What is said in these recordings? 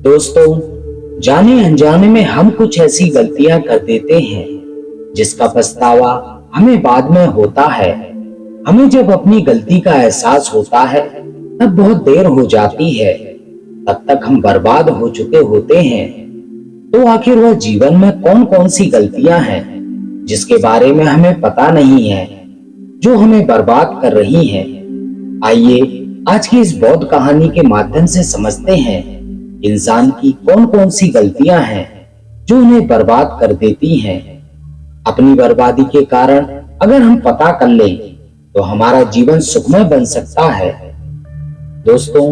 दोस्तों, जाने अनजाने में हम कुछ ऐसी गलतियां कर देते हैं जिसका पछतावा हमें बाद में होता है। हमें जब अपनी गलती का एहसास होता है तब बहुत देर हो जाती है। तब तक हम बर्बाद हो चुके होते हैं। तो आखिर वह जीवन में कौन कौन सी गलतियां हैं जिसके बारे में हमें पता नहीं है, जो हमें बर्बाद कर रही हैं? आइए आज की इस बौद्ध कहानी के माध्यम से समझते हैं इंसान की कौन कौन सी गलतियां हैं जो उन्हें बर्बाद कर देती हैं। अपनी बर्बादी के कारण अगर हम पता कर लें तो हमारा जीवन सुखमय बन सकता है। दोस्तों,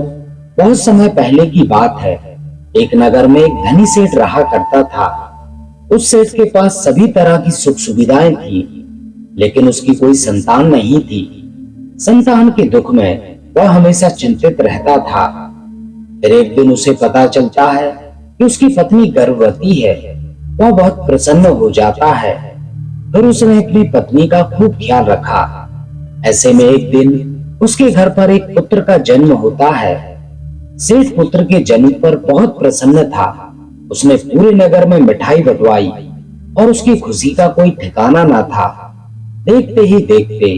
बहुत समय पहले की बात है। एक नगर में एक धनी सेठ रहा करता था। उस सेठ के पास सभी तरह की सुख सुविधाएं थी, लेकिन उसकी कोई संतान नहीं थी। संतान के दुख में वह हमेशा चिंतित रहता था। फिर एक दिन उसे पता चलता है कि उसकी पत्नी गर्भवती है। वह बहुत प्रसन्न हो जाता है। फिर उसने अपनी पत्नी का खूब ख्याल रखा। ऐसे में एक दिन उसके घर पर एक पुत्र का जन्म होता है। सेठ पुत्र के जन्म पर बहुत प्रसन्न था। उसने पूरे नगर में मिठाई बंटवाई और उसकी खुशी का कोई ठिकाना न था। देखते ही देखते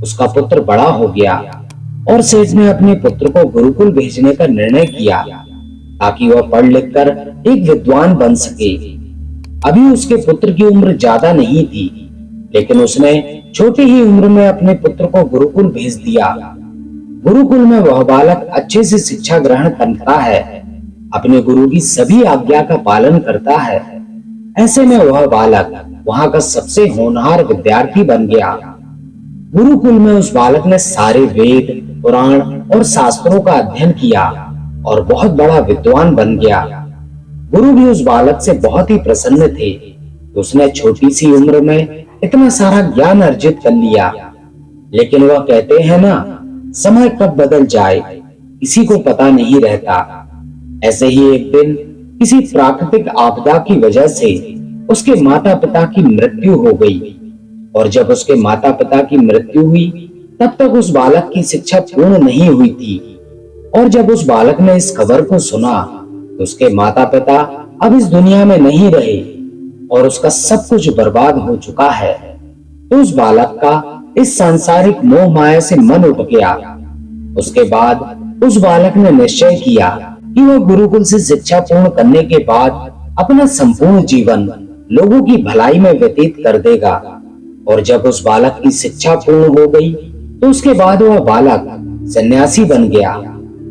उसका पुत्र बड़ा हो गया और सेठ ने अपने पुत्र को गुरुकुल भेजने का निर्णय किया ताकि वह पढ़ लिख कर एक विद्वान बन सके। अभी उसके पुत्र की उम्र ज्यादा नहीं थी, लेकिन उसने छोटी ही उम्र में अपने पुत्र को गुरुकुल भेज दिया। गुरुकुल में वह बालक अच्छे से शिक्षा ग्रहण करता है, अपने गुरु की सभी आज्ञा का पालन करता है। ऐसे में वह बालक वहां का सबसे होनहार विद्यार्थी बन गया। गुरुकुल में उस बालक ने सारे वेद, पुराण और शास्त्रों का अध्ययन किया और बहुत बड़ा विद्वान बन गया। गुरु भी उस बालक से बहुत ही प्रसन्न थे। उसने छोटी सी उम्र में इतना सारा ज्ञान अर्जित कर लिया। लेकिन वह कहते हैं ना, समय कब बदल जाए किसी को पता नहीं रहता। ऐसे ही एक दिन किसी प्राकृतिक आपदा की वजह से उसके माता पिता की मृत्यु हो गई। और जब उसके माता पिता की मृत्यु हुई तब तक उस बालक की शिक्षा पूर्ण नहीं हुई थी। और जब उस बालक ने इस खबर को सुना तो उसके माता पिता अब इस दुनिया में नहीं रहे और उसका सब कुछ बर्बाद हो चुका है। तो उस बालक का इस सांसारिक मोह माया से मन उठ गया। उसके बाद उस बालक ने निश्चय किया कि वह गुरुकुल से शिक्षा पूर्ण करने के बाद अपना संपूर्ण जीवन लोगों की भलाई में व्यतीत कर देगा। और जब उस बालक की शिक्षा पूर्ण हो गई तो उसके बाद वह बालक सन्यासी बन गया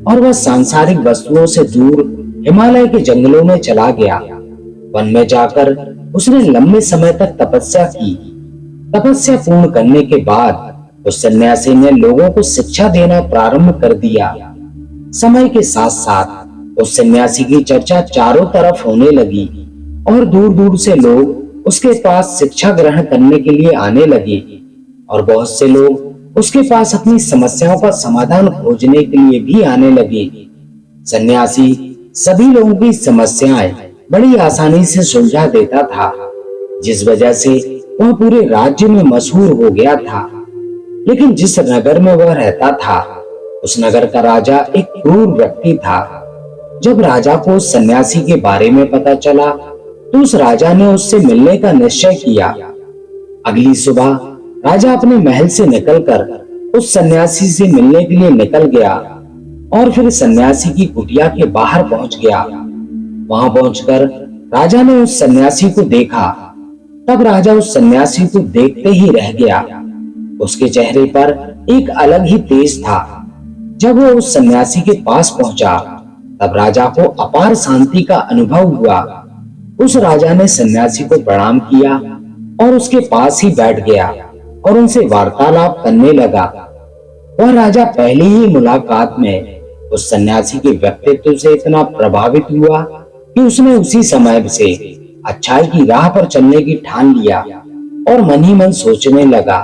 और वह सांसारिक वस्तुओं से दूर हिमालय के जंगलों में चला गया। वन में जाकर उसने लंबे समय तक तपस्या की। तपस्या पूर्ण करने के बाद उस सन्यासी ने लोगों को शिक्षा देना प्रारंभ कर दिया। समय के साथ साथ उस सन्यासी की चर्चा चारों तरफ होने लगी और दूर दूर से लोग उसके पास शिक्षा ग्रहण करने के लिए आने लगे। और बहुत से लोग उसके पास अपनी समस्याओं का समाधान खोजने के लिए भी आने लगे। सन्यासी सभी लोगों की समस्याएं बड़ी आसानी से सुलझा देता था, जिस वजह से वह पूरे राज्य में मशहूर हो गया था। लेकिन जिस नगर में वह रहता था उस नगर का राजा एक क्रूर व्यक्ति था। जब राजा को उस सन्यासी के बारे में पता चला तो उस राजा ने उससे मिलने का निश्चय किया। अगली सुबह राजा अपने महल से निकलकर उस सन्यासी से मिलने के लिए निकल गया और फिर सन्यासी की कुटिया के बाहर पहुंच गया। वहां पहुंचकर राजा ने उस सन्यासी को देखा। तब राजा उस सन्यासी को देखते ही रह गया। उसके चेहरे पर एक अलग ही तेज था। जब वो उस सन्यासी के पास पहुंचा तब राजा को अपार शांति का अनुभव हुआ। उस राजा ने सन्यासी को प्रणाम किया और उसके पास ही बैठ गया और उनसे वार्तालाप करने लगा। वह राजा पहली ही मुलाकात में उस सन्यासी के व्यक्तित्व से इतना प्रभावित हुआ कि उसने उसी समय से अच्छाई की राह पर चलने की ठान लिया और मन ही मन सोचने लगा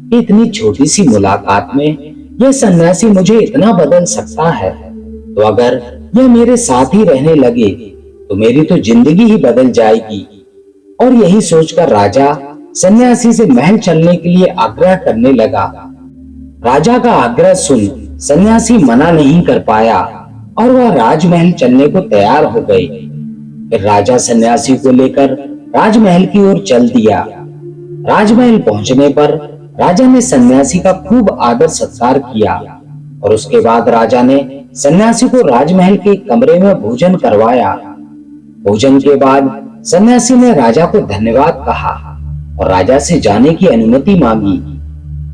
कि इतनी छोटी सी मुलाकात में यह सन्यासी मुझे इतना बदल सकता है, तो अगर यह मेरे साथ ही रहने लगे तो मेरी तो जिंदगी ही बदल जाएगी। और यही सोचकर राजा सन्यासी से महल चलने के लिए आग्रह करने लगा। राजा का आग्रह सुन सन्यासी मना नहीं कर पाया और वह राजमहल चलने को तैयार हो गए। फिर राजा सन्यासी को लेकर राजमहल की ओर चल दिया। राजमहल पहुंचने पर राजा ने सन्यासी का खूब आदर सत्कार किया और उसके बाद राजा ने सन्यासी को राजमहल के कमरे में भोजन करवाया। भोजन के बाद सन्यासी ने राजा को धन्यवाद कहा और राजा से जाने की अनुमति मांगी।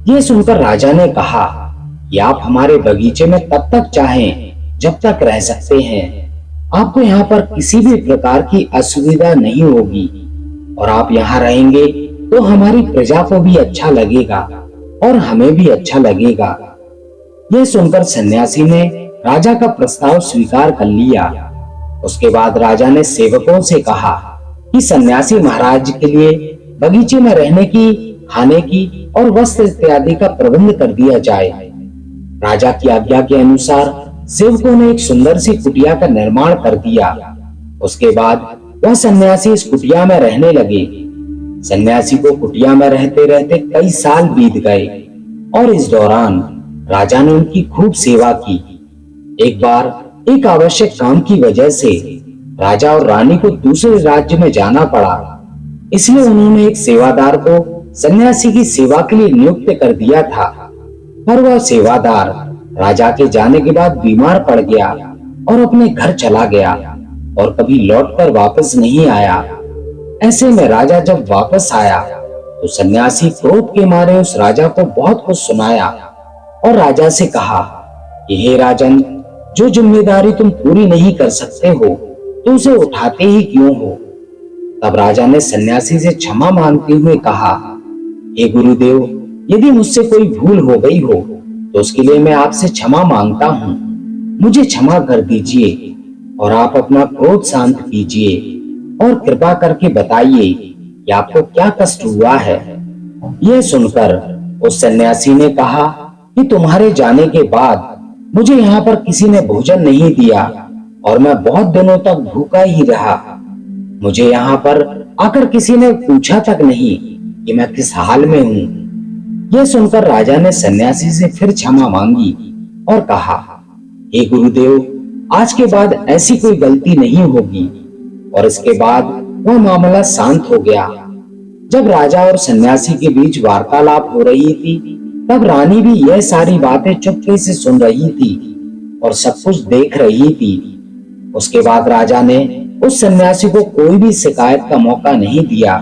ये सुनकर राजा ने कहा कि आप हमारे बगीचे में तब तक चाहें जब तक रह सकते हैं। आपको यहाँ पर किसी भी प्रकार की असुविधा नहीं होगी और आप यहाँ रहेंगे तो हमारी प्रजा को भी अच्छा लगेगा और हमें भी अच्छा लगेगा। यह सुनकर सन्यासी ने राजा का प्रस्ताव स्वीकार कर लिया। उसके बाद राजा ने सेवकों से कहा कि सन्यासी महाराज के लिए बगीचे में रहने की, खाने की और वस्त्र इत्यादि का प्रबंध कर दिया जाए। राजा की आज्ञा के अनुसार सेवकों ने एक सुंदर सी कुटिया का निर्माण कर दिया। उसके बाद वह सन्यासी इस कुटिया में रहने लगे। सन्यासी को कुटिया में रहते रहते कई साल बीत गए और इस दौरान राजा ने उनकी खूब सेवा की। एक बार एक आवश्यक काम की वजह से राजा और रानी को दूसरे राज्य में जाना पड़ा, इसलिए उन्होंने एक सेवादार को सन्यासी की सेवा के लिए नियुक्त कर दिया था। पर वह सेवादार राजा के जाने के बाद बीमार पड़ गया और अपने घर चला गया और कभी लौटकर वापस नहीं आया। ऐसे में राजा जब वापस आया तो सन्यासी क्रोध के मारे उस राजा को बहुत कुछ सुनाया और राजा से कहा कि हे राजन, जो जिम्मेदारी तुम पूरी नहीं कर सकते हो तो उसे उठाते ही क्यों हो। तब राजा ने सन्यासी से क्षमा मांगते हुए कहा, हे गुरुदेव, यदि मुझसे कोई भूल हो गई हो तो उसके लिए मैं आपसे क्षमा मांगता हूँ। मुझे क्षमा कर दीजिए और आप अपना क्रोध शांत कीजिए और कृपा करके बताइए कि आपको क्या कष्ट हुआ है। यह सुनकर उस सन्यासी ने कहा कि तुम्हारे जाने के बाद मुझे यहाँ पर किसी ने भोजन नहीं दिया और मैं बहुत दिनों तक भूखा ही रहा। मुझे यहाँ पर आकर किसी ने पूछा तक नहीं कि मैं किस हाल में हूँ। यह सुनकर राजा ने सन्यासी से फिर क्षमा मांगी और कहा, हे गुरुदेव, आज के बाद ऐसी कोई गलती नहीं होगी। और इसके बाद वह मामला शांत हो गया। जब राजा और सन्यासी के बीच वार्तालाप हो रही थी तब रानी भी यह सारी बातें चुपके से सुन रही थी और सब कुछ देख रही थी। उसके बाद राजा ने उस सन्यासी को कोई भी शिकायत का मौका नहीं दिया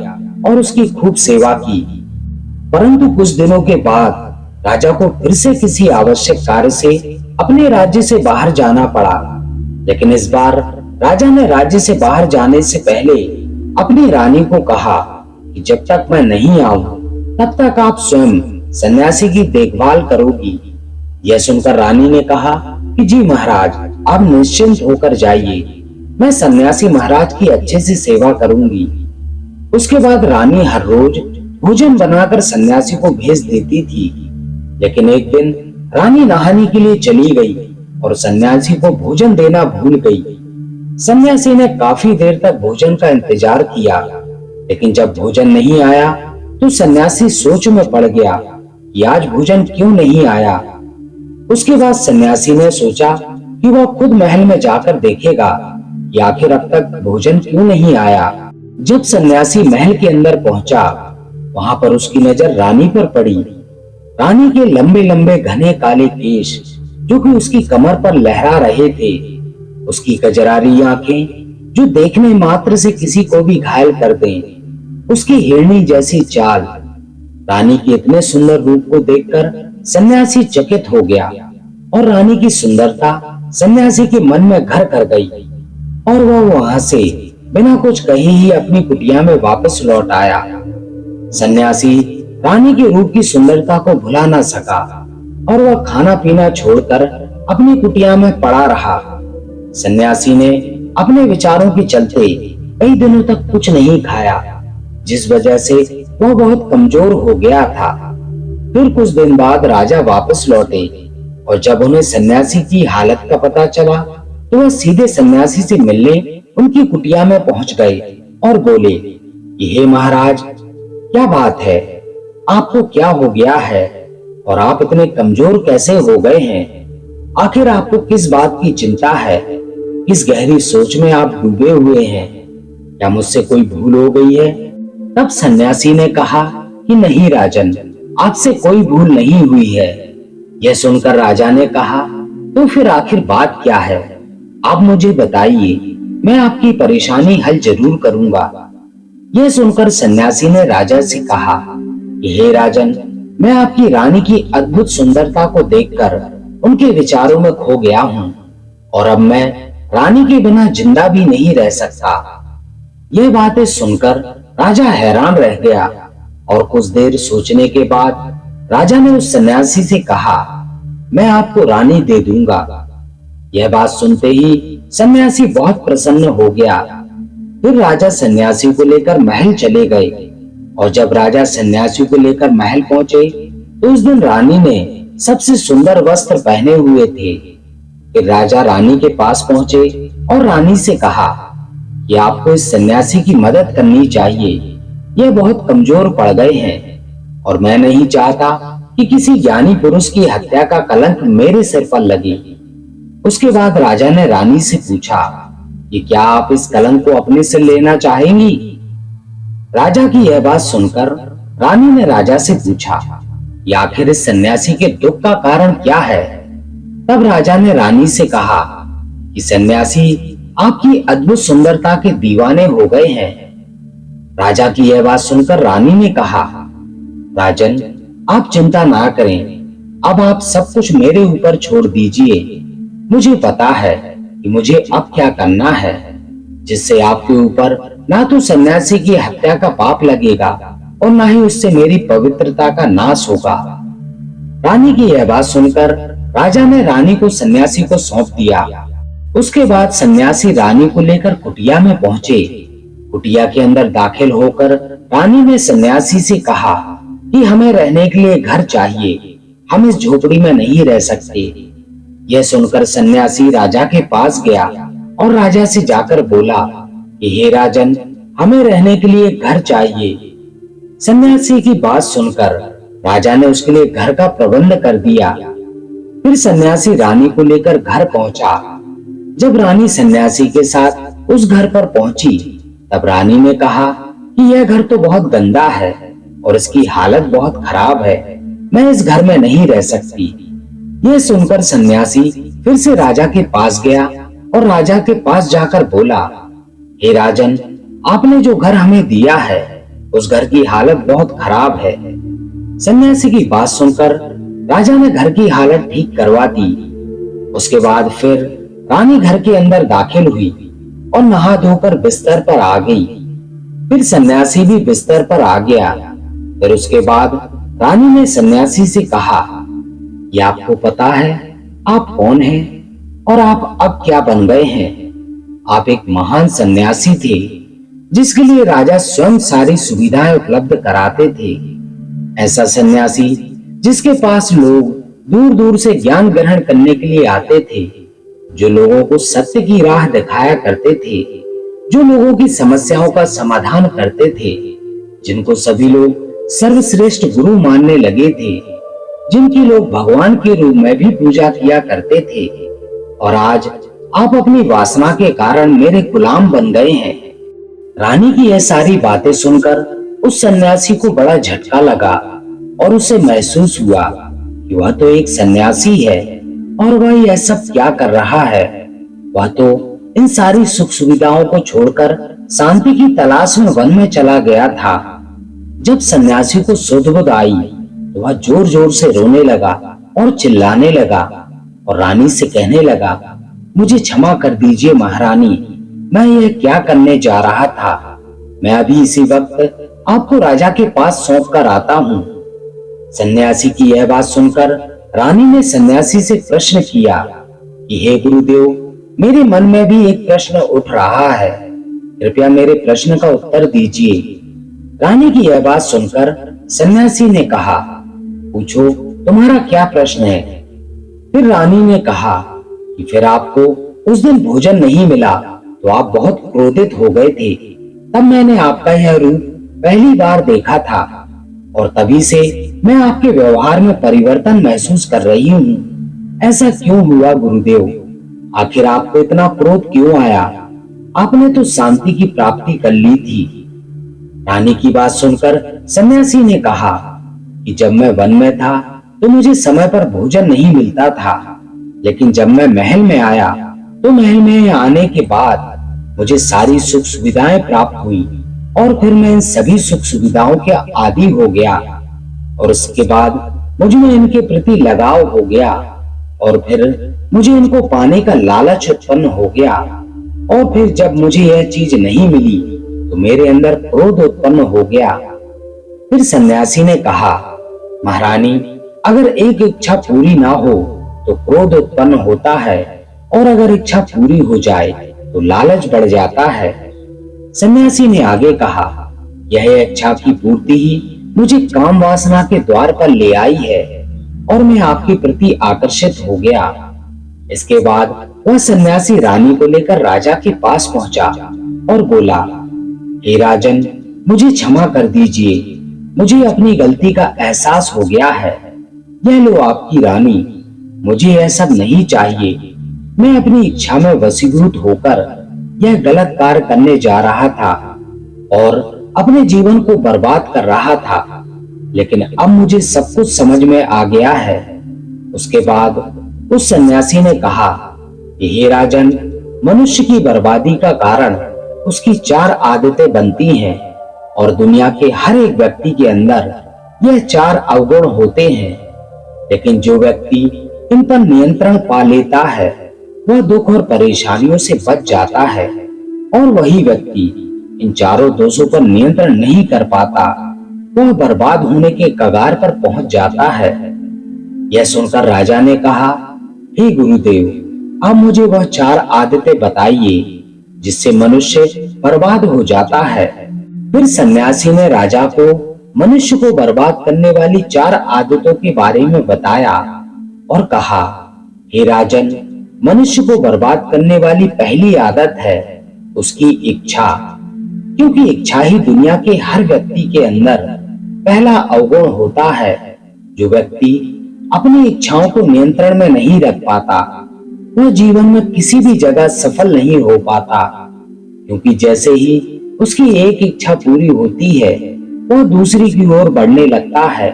और उसकी खूब सेवा की। परंतु कुछ दिनों के बाद राजा को फिर से किसी आवश्यक कार्य से अपने राज्य से बाहर जाना पड़ा। लेकिन इस बार राजा ने राज्य से बाहर जाने से पहले अपनी रानी को कहा कि जब तक मैं नहीं आऊं तब तक आप स्वयं सन्यासी की देखभाल करोगी। यह सुनकर रानी ने कहा कि जी महाराज, आप निश्चिंत होकर जाइए, मैं सन्यासी महाराज की अच्छे से सेवा करूंगी। उसके बाद रानी हर रोज भोजन बनाकर सन्यासी को भेज देती थी। लेकिन एक दिन रानी नहाने के लिए चली गई और सन्यासी को भोजन देना भूल गई। सन्यासी ने काफी देर तक भोजन का इंतजार किया, लेकिन जब भोजन नहीं आया तो सन्यासी सोच में पड़ गया कि आज भोजन क्यों नहीं आया। उसके बाद सन्यासी ने सोचा कि वह खुद महल में जाकर देखेगा कि आखिर अब तक भोजन क्यों नहीं आया। जब सन्यासी महल के अंदर पहुंचा, वहां पर उसकी नजर रानी पर पड़ी। रानी के लंबे लंबे घने काले केश जो कि उसकी कमर पर लहरा रहे थे, उसकी कजरारी आंखें जो देखने मात्र से किसी को भी घायल कर दें, उसकी हिरनी जैसी चाल। रानी के इतने सुंदर रूप को देखकर सन्यासी चकित हो गया और रानी की सुंदरता सन्यासी के मन में घर कर गई और वह वहां से बिना कुछ कहे ही अपनी कुटिया में वापस लौट आया। सन्यासी रानी के रूप की सुंदरता को भुला ना सका और वह खाना पीना छोड़कर अपनी कुटिया में पड़ा रहा। सन्यासी ने अपने विचारों के चलते कई दिनों तक कुछ नहीं खाया, जिस वजह से वह बहुत कमजोर हो गया था। फिर कुछ दिन बाद राजा वापस लौटे और जब उन्हें सन्यासी की हालत का पता चला तो वह सीधे सन्यासी से मिलने उनकी कुटिया में पहुंच गए और बोले कि हे महाराज, क्या बात है, आपको क्या हो गया है और आप इतने कमजोर कैसे हो गए हैं। आखिर आपको किस बात की चिंता है? किस गहरी सोच में आप डूबे हुए हैं? क्या मुझसे कोई भूल हो गई है? तब सन्यासी ने कहा कि नहीं राजन, आपसे कोई भूल नहीं हुई है। यह सुनकर राजा ने कहा, तो फिर आखिर बात क्या है? आप मुझे बताइए, मैं आपकी परेशानी हल जरूर करूंगा। यह सुनकर सन्यासी ने राजा से कहा कि हे राजन, मैं आपकी रानी की अद्भुत सुंदरता को देखकर उनके विचारों में खो गया हूँ और अब मैं रानी के बिना जिंदा भी नहीं रह सकता। यह बातें सुनकर राजा हैरान रह गया और कुछ देर सोचने के बाद राजा ने उस सन्यासी से कहा, मैं आपको रानी दे दूंगा। यह बात सुनते ही सन्यासी बहुत प्रसन्न हो गया। फिर राजा सन्यासी को लेकर महल चले गए और जब राजा सन्यासी को लेकर महल पहुंचे तो उस दिन रानी ने सबसे सुंदर वस्त्र पहने हुए थे। फिर राजा रानी के पास पहुंचे और रानी से कहा कि आपको इस सन्यासी की मदद करनी चाहिए। यह बहुत कमजोर पड़ गए हैं और मैं नहीं चाहता कि किसी ज्ञानी पुरुष की हत्या का कलंक मेरे सिर पर लगे। उसके बाद राजा ने रानी से पूछा कि क्या आप इस कलंक को अपने से लेना चाहेंगी? राजा की यह बात सुनकर रानी ने राजा से पूछा कि आखिर इस सन्यासी के दुख का कारण क्या है? तब राजा ने रानी से कहा कि सन्यासी आपकी अद्भुत सुंदरता के दीवाने हो गए हैं। राजा की यह बात सुनकर रानी ने कहा, राजन, आप चिंता ना करें, अब आप सब कुछ मेरे ऊपर छोड़ दीजिए। मुझे पता है कि मुझे अब क्या करना है, जिससे आपके ऊपर ना तो सन्यासी की हत्या का पाप लगेगा और ना ही उससे मेरी पवित्रता का नाश होगा। रानी की यह बात सुनकर राजा ने रानी को सन्यासी को सौंप दिया। उसके बाद सन्यासी रानी को लेकर कुटिया में पहुंचे। कुटिया के अंदर दाखिल होकर रानी ने सन्यासी से कहा कि हमें रहने के लिए घर चाहिए, हम इस झोपड़ी में नहीं रह सकते। यह सुनकर सन्यासी राजा के पास गया और राजा से जाकर बोला कि हे राजन, हमें रहने के लिए घर चाहिए। सन्यासी की बात सुनकर राजा ने उसके लिए घर का प्रबंध कर दिया। फिर सन्यासी रानी को लेकर घर पहुंचा। जब रानी सन्यासी के साथ उस घर पर पहुंची तब रानी ने कहा कि यह घर तो बहुत गंदा है और इसकी हालत बहुत खराब है, मैं इस घर में नहीं रह सकती। यह सुनकर सन्यासी फिर से राजा के पास गया और राजा के पास जाकर बोला, हे राजन, आपने जो घर हमें दिया है उस घर की हालत बहुत खराब है। सन्यासी की बात सुनकर राजा ने घर की हालत ठीक करवा दी। उसके बाद फिर रानी घर के अंदर दाखिल हुई और नहा धोकर बिस्तर पर आ गई। फिर सन्यासी भी बिस्तर पर आ गया। फिर उसके बाद रानी ने सन्यासी से कहा, ये आपको पता है आप कौन हैं और आप अब क्या बन गए हैं? आप एक महान सन्यासी थे जिसके लिए राजा स्वयं सारी सुविधाएं उपलब्ध कराते थे। ऐसा सन्यासी जिसके पास लोग दूर दूर से ज्ञान ग्रहण करने के लिए आते थे, जो लोगों को सत्य की राह दिखाया करते थे, जो लोगों की समस्याओं का समाधान करते थे, जिनको सभी लोग सर्वश्रेष्ठ गुरु मानने लगे थे, जिनकी लोग भगवान के रूप में भी पूजा किया करते थे। और आज आप अपनी वासना के कारण मेरे गुलाम बन गए हैं। रानी की यह सारी बातें सुनकर उस सन्यासी को बड़ा झटका लगा और उसे महसूस हुआ कि वह तो एक सन्यासी है और वह यह सब क्या कर रहा है। वह तो इन सारी सुख सुविधाओं को छोड़कर शांति की तलाश में वन में चला गया था। जब सन्यासी को सुध-बुध आई तो वह जोर जोर से रोने लगा और चिल्लाने लगा और रानी से कहने लगा, मुझे क्षमा कर दीजिए महारानी, मैं यह क्या करने जा रहा था। मैं अभी इसी वक्त आपको राजा के पास सौंप कर आता हूँ। सन्यासी की यह बात सुनकर रानी ने सन्यासी से प्रश्न किया कि हे गुरुदेव, मेरे मन में भी एक प्रश्न उठ रहा है, कृपया मेरे प्रश्न का उत्तर दीजिए। रानी की यह बात सुनकर सन्यासी ने कहा, पूछो तुम्हारा क्या प्रश्न है। फिर रानी ने कहा कि फिर आपको उस दिन भोजन नहीं मिला तो आप बहुत क्रोधित हो गए थे। तब मैंने आपका यह रूप पहली बार देखा था और तभी से मैं आपके व्यवहार में परिवर्तन महसूस कर रही हूँ। ऐसा क्यों हुआ गुरुदेव? आखिर आपको इतना क्रोध क्यों आया? आपने तो शांति की प्राप्ति कर ली थी। रानी की बात सुनकर सन्यासी ने कहा कि जब मैं वन में था तो मुझे समय पर भोजन नहीं मिलता था, लेकिन जब मैं महल में आया तो महल में आने के बाद मुझे सारी सुख सुविधाएं प्राप्त हुई और फिर मैं इन सभी सुख सुविधाओं के आदी हो गया और उसके बाद मुझ में इनके प्रति लगाव हो गया और फिर मुझे इनको पाने का लालच उत्पन्न हो गया और फिर जब मुझे यह चीज नहीं मिली तो मेरे अंदर क्रोध उत्पन्न हो गया। फिर सन्यासी ने कहा, महारानी, अगर एक इच्छा पूरी ना हो तो क्रोध उत्पन्न होता है और अगर इच्छा पूरी हो जाए तो लालच बढ़ जाता है। सन्यासी ने आगे कहा, यह इच्छा की पूर्ति ही मुझे काम वासना के द्वार पर ले आई है और मैं आपके प्रति आकर्षित हो गया। इसके बाद वह सन्यासी रानी को लेकर राजा के पास पहुंचा और बोला, हे राजन, मुझे क्षमा कर दीजिए, मुझे अपनी गलती का एहसास हो गया है। यह लो आपकी रानी, मुझे यह सब नहीं चाहिए। मैं अपनी इच्छा में वशीभूत होकर यह गलत कार्य करने जा रहा था और अपने जीवन को बर्बाद कर रहा था, लेकिन अब मुझे सब कुछ समझ में आ गया है। उसके बाद उस सन्यासी ने कहा कि हे राजन, मनुष्य की बर्बादी का कारण उसकी 4 आदतें बनती हैं और दुनिया के हर एक व्यक्ति के अंदर यह 4 अवगुण होते हैं, लेकिन जो व्यक्ति इन पर नियंत्रण पा लेता है वह दुख और परेशानियों से बच जाता है और वही व्यक्ति इन चारों दोषों पर नियंत्रण नहीं कर पाता, वह बर्बाद होने के कगार पर पहुंच जाता है। यह सुनकर राजा ने कहा, हे गुरुदेव, आप मुझे वह 4 आदतें बताइए जिससे मनुष्य बर्बाद हो जाता है। फिर सन्यासी ने राजा को मनुष्य को बर्बाद करने वाली 4 आदतों के बारे में बताया और कहा, हे राजन, मनुष्य को बर्बाद करने वाली पहली आदत है उसकी इच्छा, क्योंकि इच्छा ही दुनिया के हर व्यक्ति के अंदर पहला अवगुण होता है। जो व्यक्ति अपनी इच्छाओं को नियंत्रण में नहीं रख पाता वह जीवन में किसी भी जगह सफल नहीं हो पाता, क्योंकि जैसे ही उसकी एक इच्छा पूरी होती है वह दूसरी की ओर बढ़ने लगता है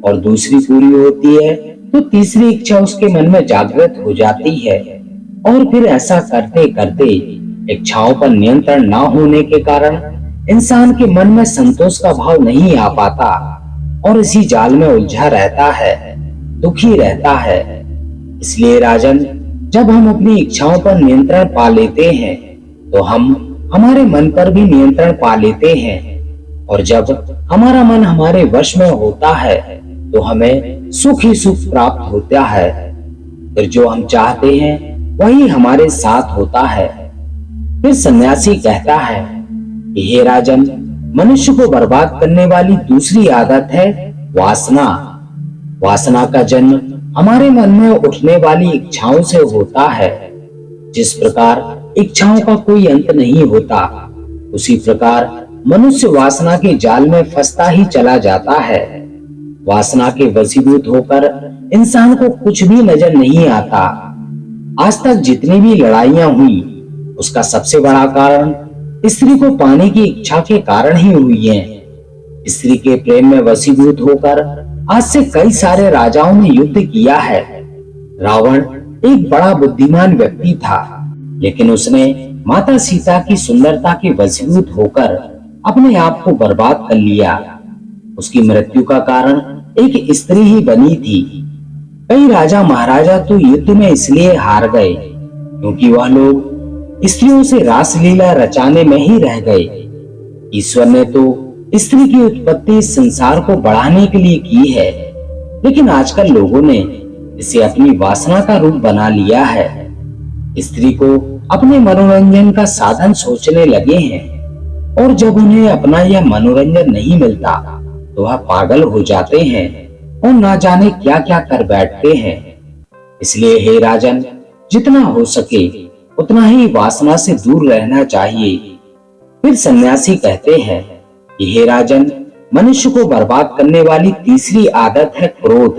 और दूसरी पूरी होती है तो तीसरी इच्छा उसके मन में जागृत हो जाती है और फिर ऐसा करते करते इच्छाओं पर नियंत्रण ना होने के कारण इंसान के मन में संतोष का भाव नहीं आ पाता और इसी जाल में उलझा रहता है, दुखी रहता है। इसलिए राजन, जब हम अपनी इच्छाओं पर नियंत्रण पा लेते हैं तो हम हमारे मन पर भी नियंत्रण पा लेते हैं और जब हमारा मन हमारे वश में होता है तो हमें सुख ही सुख प्राप्त होता है। फिर जो हम चाहते हैं वही हमारे साथ होता है। फिर सन्यासी कहता है कि हे राजन, मनुष्य को बर्बाद करने वाली दूसरी आदत है वासना। वासना का जन्म हमारे मन में उठने वाली इच्छाओं से होता है। जिस प्रकार इच्छाओं का कोई अंत नहीं होता, उसी प्रकार मनुष्य वासना के जाल में फंसता ही चला जाता है। वासना के वशीभूत होकर इंसान को कुछ भी नजर नहीं आता। आज तक जितनी भी लड़ाइयां हुई उसका सबसे बड़ा कारण स्त्री को पाने की इच्छा के कारण ही हुई है। स्त्री के प्रेम में वशीभूत होकर आज से कई सारे राजाओं ने युद्ध किया है। रावण एक बड़ा बुद्धिमान व्यक्ति था, लेकिन उसने माता सीता की सुंदरता के वशीभूत होकर अपने आप को बर्बाद कर लिया। उसकी मृत्यु का कारण एक स्त्री ही बनी थी। कई राजा महाराजा तो युद्ध में इसलिए हार गए क्योंकि वह लोग स्त्रियों से रासलीला रचाने में ही रह गए। ईश्वर ने तो स्त्री की उत्पत्ति संसार को बढ़ाने के लिए की है, लेकिन आजकल लोगों ने इसे अपनी वासना का रूप बना लिया है। स्त्री को अपने मनोरंजन का साधन सोचने लगे हैं और जब उन्हें अपना यह मनोरंजन नहीं मिलता तो वह पागल हो जाते हैं और ना जाने क्या क्या कर बैठते हैं। इसलिए हे राजन, जितना हो सके उतना ही वासना से दूर रहना चाहिए। फिर सन्यासी कहते हैं कि हे राजन, मनुष्य को बर्बाद करने वाली तीसरी आदत है क्रोध।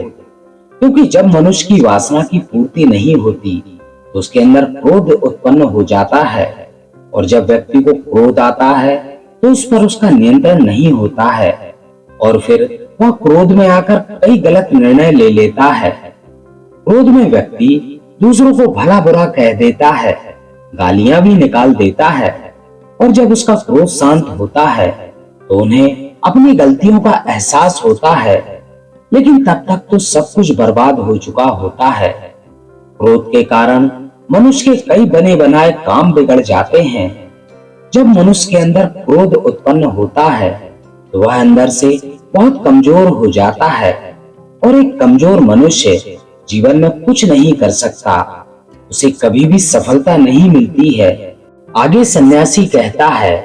क्योंकि जब मनुष्य की वासना की पूर्ति नहीं होती तो उसके अंदर क्रोध उत्पन्न हो जाता है, और जब व्यक्ति को क्रोध आता है तो उस पर उसका नियंत्रण नहीं होता है, और फिर वह क्रोध में आकर कई गलत निर्णय ले लेता है। क्रोध में व्यक्ति दूसरों को भला बुरा कह देता है, गालियां भी निकाल देता है, और जब उसका क्रोध शांत होता है तो उन्हें अपनी गलतियों का एहसास होता है, लेकिन तब तक तो सब कुछ बर्बाद हो चुका होता है। क्रोध के कारण मनुष्य के कई बने बनाए काम बिगड़ जाते हैं। जब मनुष्य के अंदर क्रोध उत्पन्न होता है तो वह अंदर से बहुत कमजोर हो जाता है, और एक कमजोर मनुष्य जीवन में कुछ नहीं कर सकता, उसे कभी भी सफलता नहीं मिलती है। आगे सन्यासी कहता है,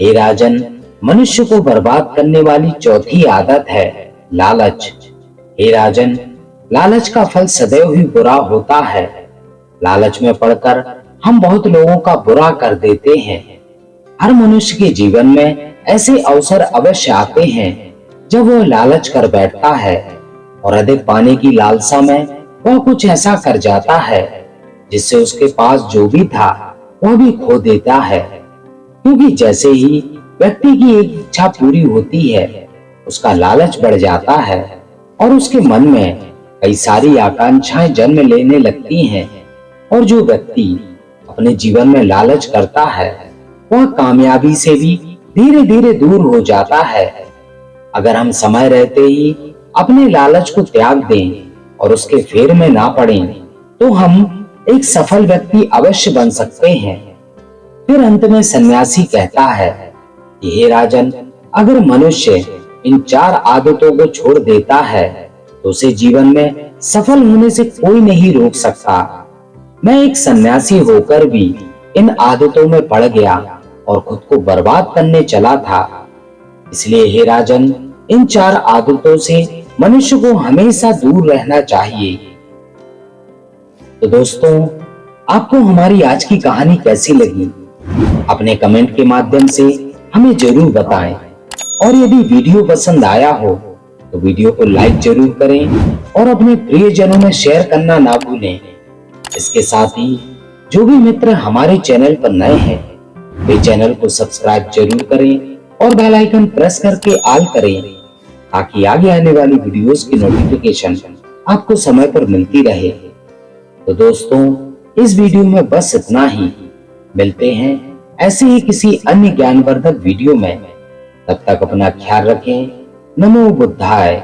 हे राजन, मनुष्य को बर्बाद करने वाली चौथी आदत है लालच। हे राजन, लालच का फल सदैव ही बुरा होता है। लालच में पड़कर हम बहुत लोगों का बुरा कर देते हैं। हर मनुष्य के जीवन में ऐसे अवसर अवश्य आते हैं जब वह लालच कर बैठता है, और अधिक पाने की लालसा में वह कुछ ऐसा कर जाता है जिससे उसके पास जो भी था वह भी खो देता है। क्योंकि जैसे ही व्यक्ति की एक इच्छा पूरी होती है, उसका लालच बढ़ जाता है और उसके मन में कई सारी आकांक्षाएं जन्म लेने लगती हैं, और जो व्यक्ति अपने जीवन में लालच करता है वह कामयाबी से भी धीरे धीरे दूर हो जाता है। अगर हम समय रहते ही अपने लालच को त्याग दें और उसके फेर में ना पड़ें, तो हम एक सफल व्यक्ति अवश्य बन सकते हैं। फिर अंत में सन्यासी कहता है कि हे राजन, अगर मनुष्य इन 4 आदतों को छोड़ देता है तो उसे जीवन में सफल होने से कोई नहीं रोक सकता। मैं एक सन्यासी होकर भी इन आदतों में पड़ गया और खुद को बर्बाद करने चला था। इसलिए हे राजन, इन 4 आदतों से मनुष्य को हमेशा दूर रहना चाहिए। तो दोस्तों, आपको हमारी आज की कहानी कैसी लगी? अपने कमेंट के माध्यम से हमें जरूर बताएं, और यदि वीडियो पसंद आया हो तो वीडियो को लाइक जरूर करें और अपने प्रियजनों में शेयर करना ना भूलें। इसके साथ ही जो भी मित्र हमारे चैनल पर नए हैं वे चैनल को सब्सक्राइब जरूर करें और बेल आइकन प्रेस करके ऑल करें, ताकि आगे आने वाली वीडियोस की नोटिफिकेशन आपको समय पर मिलती रहे। तो दोस्तों, इस वीडियो में बस इतना ही। मिलते हैं ऐसे ही किसी अन्य ज्ञानवर्धक वीडियो में। तब तक अपना ख्याल रखें। नमो बुद्धाय।